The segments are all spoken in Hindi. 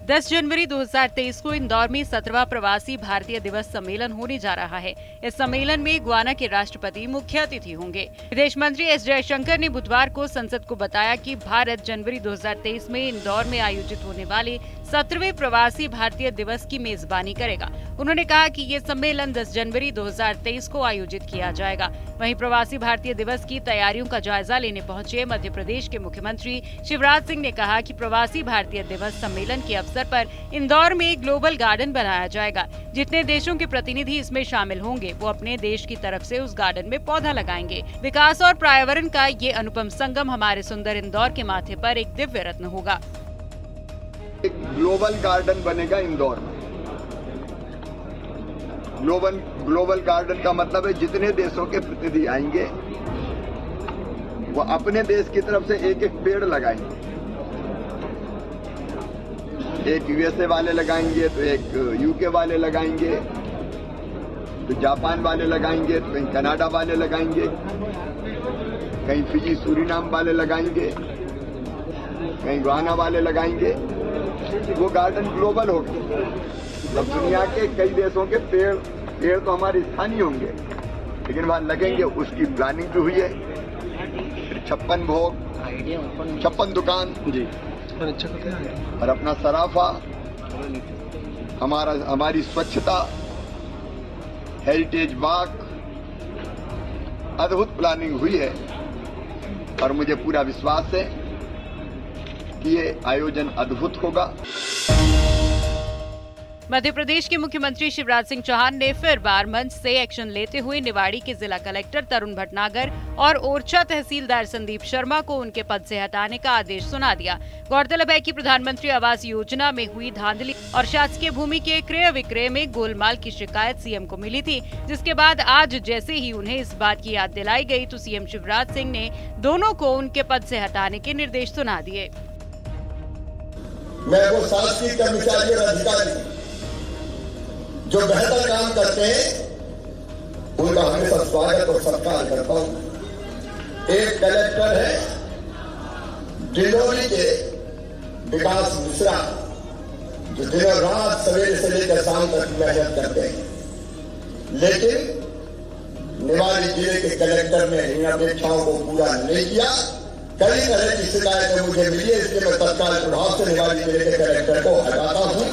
10 जनवरी 2023 को इंदौर में 17वां प्रवासी भारतीय दिवस सम्मेलन होने जा रहा है। इस सम्मेलन में गुयाना के राष्ट्रपति मुख्य अतिथि होंगे। विदेश मंत्री एस जयशंकर ने बुधवार को संसद को बताया कि भारत जनवरी 2023 में इंदौर में आयोजित होने वाले 17वें प्रवासी भारतीय दिवस की मेजबानी करेगा। उन्होंने कहा कि ये सम्मेलन 10 जनवरी 2023 को आयोजित किया जाएगा। वहीं प्रवासी भारतीय दिवस की तैयारियों का जायजा लेने पहुंचे मध्य प्रदेश के मुख्यमंत्री शिवराज सिंह ने कहा कि प्रवासी भारतीय दिवस सम्मेलन के अवसर पर इंदौर में एक ग्लोबल गार्डन बनाया जाएगा। जितने देशों के प्रतिनिधि इसमें शामिल होंगे वो अपने देश की तरफ से उस गार्डन में पौधा लगाएंगे। विकास और पर्यावरण का ये अनुपम संगम हमारे सुंदर इंदौर के माथे पर एक दिव्य रत्न होगा। एक ग्लोबल गार्डन बनेगा इंदौर में। ग्लोबल गार्डन का मतलब है जितने देशों के प्रतिनिधि आएंगे वो अपने देश की तरफ से एक एक पेड़ लगाएंगे। एक यूएसए वाले लगाएंगे तो एक यूके वाले लगाएंगे, तो जापान वाले लगाएंगे, तो कहीं कनाडा वाले लगाएंगे, कहीं फिजी सूरीनाम वाले लगाएंगे, कहीं गुयाना वाले लगाएंगे। वो गार्डन ग्लोबल होगा। मतलब दुनिया के कई देशों के पेड़ तो हमारे स्थानीय होंगे, लेकिन वहां लगेंगे। उसकी प्लानिंग भी हुई है। फिर 56 भोग, 56 दुकान जी, और अपना सराफा, हमारी स्वच्छता, हेरिटेज वॉक, अद्भुत प्लानिंग हुई है। और मुझे पूरा विश्वास है कि ये आयोजन अद्भुत होगा। मध्य प्रदेश के मुख्यमंत्री शिवराज सिंह चौहान ने फिर बार मंच से एक्शन लेते हुए निवाड़ी के जिला कलेक्टर तरुण भटनागर और ओरछा तहसीलदार संदीप शर्मा को उनके पद से हटाने का आदेश सुना दिया। गौरतलब है कि प्रधानमंत्री आवास योजना में हुई धांधली और शासकीय भूमि के क्रय विक्रय में गोलमाल की शिकायत सीएम को मिली थी, जिसके बाद आज जैसे ही उन्हें इस बात की याद दिलाई गई तो सीएम शिवराज सिंह ने दोनों को उनके पद से हटाने के निर्देश सुना दिए। मैं वो शासकीय कर्मचारी और अधिकारी जो बेहतर काम करते हैं उनका हमेशा स्वागत और सत्कार करता हूं। एक कलेक्टर है डिंडोरी के विकास मिश्रा, जो दिनों रात सवेरे से लेकर शाम तक मेहनत करते हैं, लेकिन निवाड़ी जिले के कलेक्टर ने इन अपेक्षाओं को पूरा नहीं किया। कई तरह की शिकायतें मुझे मिली है, इसलिए मैं तत्काल प्रभाव से निवाड़ी जिले के कलेक्टर को हटाता हूं।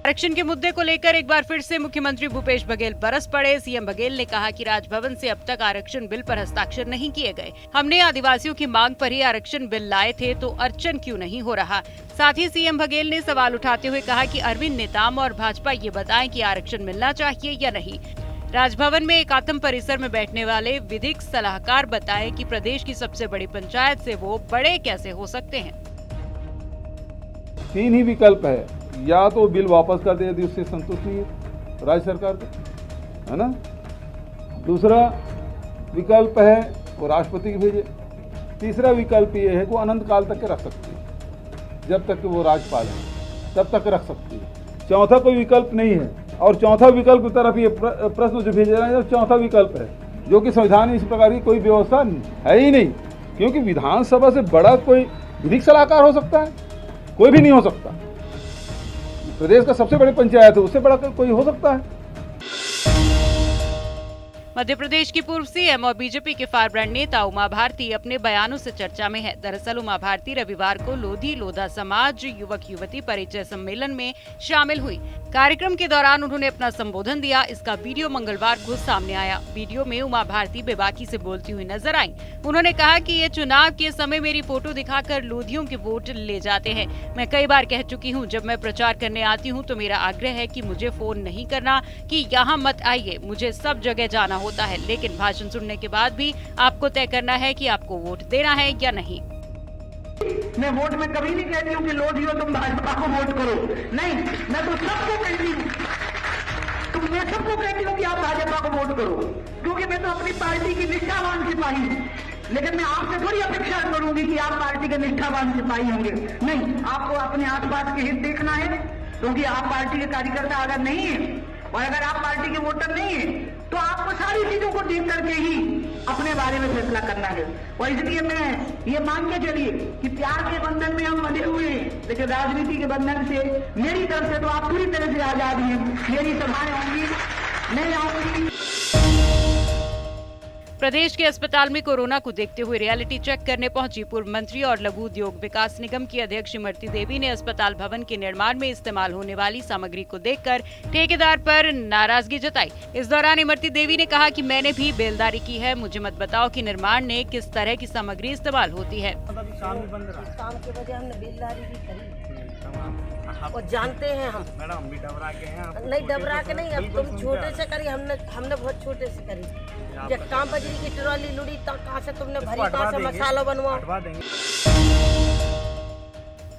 आरक्षण के मुद्दे को लेकर एक बार फिर से मुख्यमंत्री भूपेश बघेल बरस पड़े। सीएम बघेल ने कहा कि राजभवन से अब तक आरक्षण बिल पर हस्ताक्षर नहीं किए गए। हमने आदिवासियों की मांग पर ही आरक्षण बिल लाए थे, तो अर्चन क्यों नहीं हो रहा। साथ ही सीएम बघेल ने सवाल उठाते हुए कहा कि अरविंद नेताम और भाजपा ये बताएं कि आरक्षण मिलना चाहिए या नहीं। राजभवन में एकात्म परिसर में बैठने वाले विधिक सलाहकार बताएं कि प्रदेश की सबसे बड़ी पंचायत से वो बड़े कैसे हो सकते हैं। 3 ही विकल्प है, या तो बिल वापस कर दे यदि उससे संतुष्ट नहीं है राज्य सरकार को, है ना। दूसरा विकल्प है वो राष्ट्रपति को भेजे। तीसरा विकल्प ये है कि वो अनंत काल तक के रख सकती है, जब तक कि वो राज्यपाल है तब तक रख सकती है। चौथा कोई विकल्प नहीं है। और चौथा विकल्प की तरफ ये प्रश्न जो भेजा है, चौथा विकल्प है, जो कि संविधान में इस प्रकार की कोई व्यवस्था है ही नहीं। क्योंकि विधानसभा से बड़ा कोई विधिक सलाहकार हो सकता है? कोई भी नहीं हो सकता। प्रदेश का सबसे बड़ी पंचायत है, उससे बड़ा कोई हो सकता है? मध्य प्रदेश की पूर्व सीएम और बीजेपी के फारब्रांड नेता उमा भारती अपने बयानों से चर्चा में है। दरअसल उमा भारती रविवार को लोधी लोधा समाज युवक युवती परिचय सम्मेलन में शामिल हुई। कार्यक्रम के दौरान उन्होंने अपना संबोधन दिया। इसका वीडियो मंगलवार को सामने आया। वीडियो में उमा भारती बेबाकी से बोलती हुई नजर आई। उन्होंने कहा कि ये चुनाव के समय मेरी फोटो दिखाकर लोधियों के वोट ले जाते हैं। मैं कई बार कह चुकी हूँ, जब मैं प्रचार करने आती हूँ तो मेरा आग्रह है कि मुझे फोन नहीं करना कि यहाँ मत आइए, मुझे सब जगह जाना होता है, लेकिन भाषण सुनने के बाद भी आपको तय करना है कि आपको वोट देना है या नहीं। मैं वोट में कभी नहीं कहती हूँ कि लोधियो तुम भाजपा को वोट करो, नहीं, मैं तो सबको कहती हूँ, मैं सबको कहती हूँ कि आप भाजपा को वोट करो, क्योंकि मैं तो अपनी पार्टी की निष्ठावान सिपाही हूँ। लेकिन मैं आपसे थोड़ी अपेक्षा करूंगी कि आप पार्टी के निष्ठावान सिपाही होंगे। नहीं, आपको अपने आसपास के हित देखना है, क्योंकि आप पार्टी के कार्यकर्ता अगर नहीं है और अगर आप पार्टी के वोटर नहीं है तो आपको सारी चीजों को देख करके ही अपने बारे में फैसला करना है। और इसलिए मैं ये मान के चलिए कि प्यार के बंधन में हम बंधे हुए हैं, लेकिन राजनीति के बंधन से मेरी तरफ से तो आप पूरी तरह से आजाद हैं। मेरी सभाएं होंगी, मैं आऊंगी। प्रदेश के अस्पताल में कोरोना को देखते हुए रियलिटी चेक करने पहुंची पूर्व मंत्री और लघु उद्योग विकास निगम की अध्यक्ष इमरती देवी ने अस्पताल भवन के निर्माण में इस्तेमाल होने वाली सामग्री को देखकर ठेकेदार पर नाराजगी जताई। इस दौरान इमरती देवी ने कहा कि मैंने भी बेलदारी की है, मुझे मत बताओ कि निर्माण में किस तरह की सामग्री इस्तेमाल होती है। काम की वजह हमने बेलदारी भी करी और जानते हैं हम। मैडम भी डबरा के हैं? नहीं डबरा के नहीं, अब तुम छोटे से करी, हमने बहुत छोटे से करी। जब काम बजरी की ट्रॉली लुड़ी तो कहाँ से तुमने भरी, कहाँ से मसाला बनवाओ।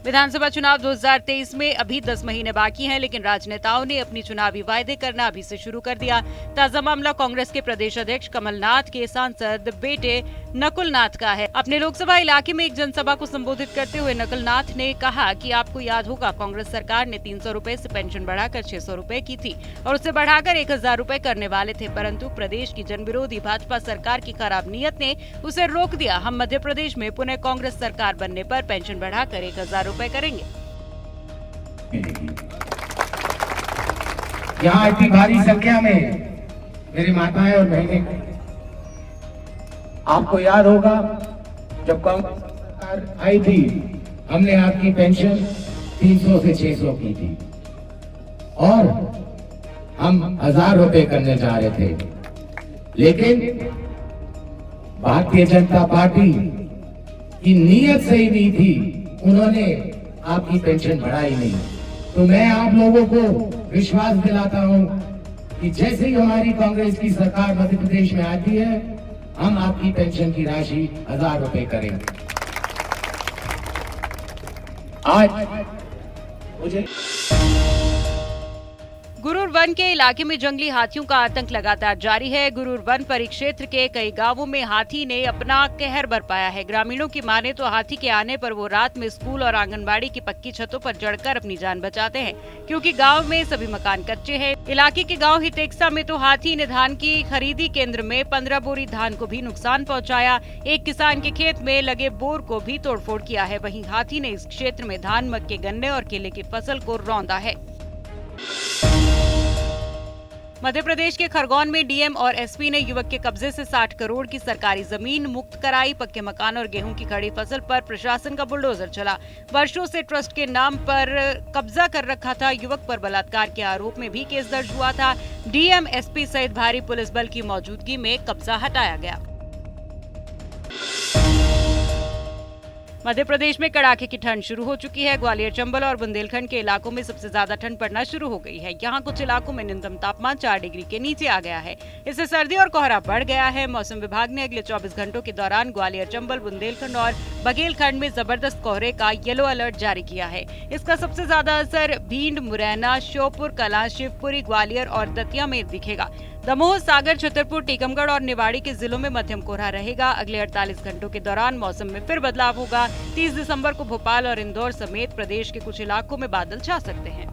विधानसभा चुनाव 2023 में अभी 10 महीने बाकी हैं, लेकिन राजनेताओं ने अपनी चुनावी वायदे करना अभी से शुरू कर दिया। ताजा मामला कांग्रेस के प्रदेश अध्यक्ष कमलनाथ के सांसद बेटे नकुलनाथ का है। अपने लोकसभा इलाके में एक जनसभा को संबोधित करते हुए नकुलनाथ ने कहा कि आपको याद होगा, कांग्रेस सरकार ने 300 रुपए से पेंशन बढ़ाकर 600 रुपए की थी और उसे बढ़ाकर 1000 रुपए करने वाले थे, परंतु प्रदेश की जनविरोधी भाजपा सरकार की खराब नीयत ने उसे रोक दिया। हम मध्य प्रदेश में पुनः कांग्रेस सरकार बनने पर पेंशन बढ़ाकर 1000 रुपए करेंगे। यहाँ इतनी भारी संख्या में मेरी माताएं और बहनें, आपको याद होगा जब कांग्रेस सरकार आई थी, हमने आपकी पेंशन 300 से 600 की थी और हम 1000 रुपए करने जा रहे थे, लेकिन भारतीय जनता पार्टी की नीयत सही नहीं थी, उन्होंने आपकी पेंशन बढ़ाई नहीं। तो मैं आप लोगों को विश्वास दिलाता हूं कि जैसे ही हमारी कांग्रेस की सरकार मध्य प्रदेश में आती है, हम आपकी पेंशन की राशि 1000 रुपए करेंगे। आज मुझे गुरूर वन के इलाके में जंगली हाथियों का आतंक लगातार जारी है। गुरूर वन परिक्षेत्र के कई गांवों में हाथी ने अपना कहर बरपाया है। ग्रामीणों की माने तो हाथी के आने पर वो रात में स्कूल और आंगनबाड़ी की पक्की छतों पर चढ़कर अपनी जान बचाते हैं, क्योंकि गांव में सभी मकान कच्चे हैं। इलाके के गांव हितेक्सा में तो हाथी ने धान की खरीदी केंद्र में 15 बोरी धान को भी नुकसान पहुँचाया। एक किसान के खेत में लगे बोर को भी तोड़फोड़ किया है। वहीं हाथी ने इस क्षेत्र में धान, मक्के, गन्ने और केले की फसल को रौंदा है। मध्य प्रदेश के खरगोन में डीएम और एसपी ने युवक के कब्जे से 60 करोड़ की सरकारी जमीन मुक्त कराई। पक्के मकान और गेहूं की खड़ी फसल पर प्रशासन का बुलडोजर चला। वर्षों से ट्रस्ट के नाम पर कब्जा कर रखा था। युवक पर बलात्कार के आरोप में भी केस दर्ज हुआ था। डीएम, एसपी सहित भारी पुलिस बल की मौजूदगी में कब्जा हटाया गया। मध्य प्रदेश में कड़ाके की ठंड शुरू हो चुकी है। ग्वालियर, चंबल और बुंदेलखंड के इलाकों में सबसे ज्यादा ठंड पड़ना शुरू हो गई है। यहाँ कुछ इलाकों में न्यूनतम तापमान 4 डिग्री के नीचे आ गया है। इससे सर्दी और कोहरा बढ़ गया है। मौसम विभाग ने अगले 24 घंटों के दौरान ग्वालियर, चंबल, बुंदेलखंड और बघेलखंड में जबरदस्त कोहरे का येलो अलर्ट जारी किया है। इसका सबसे ज्यादा असर भिंड, मुरैना, श्योपुर कलां, शिवपुरी, ग्वालियर और दतिया में दिखेगा। दमोह, सागर, छतरपुर, टीकमगढ़ और निवाड़ी के जिलों में मध्यम कोहरा रहेगा। अगले 48 घंटों के दौरान मौसम में फिर बदलाव होगा। 30 दिसंबर को भोपाल और इंदौर समेत प्रदेश के कुछ इलाकों में बादल छा सकते हैं।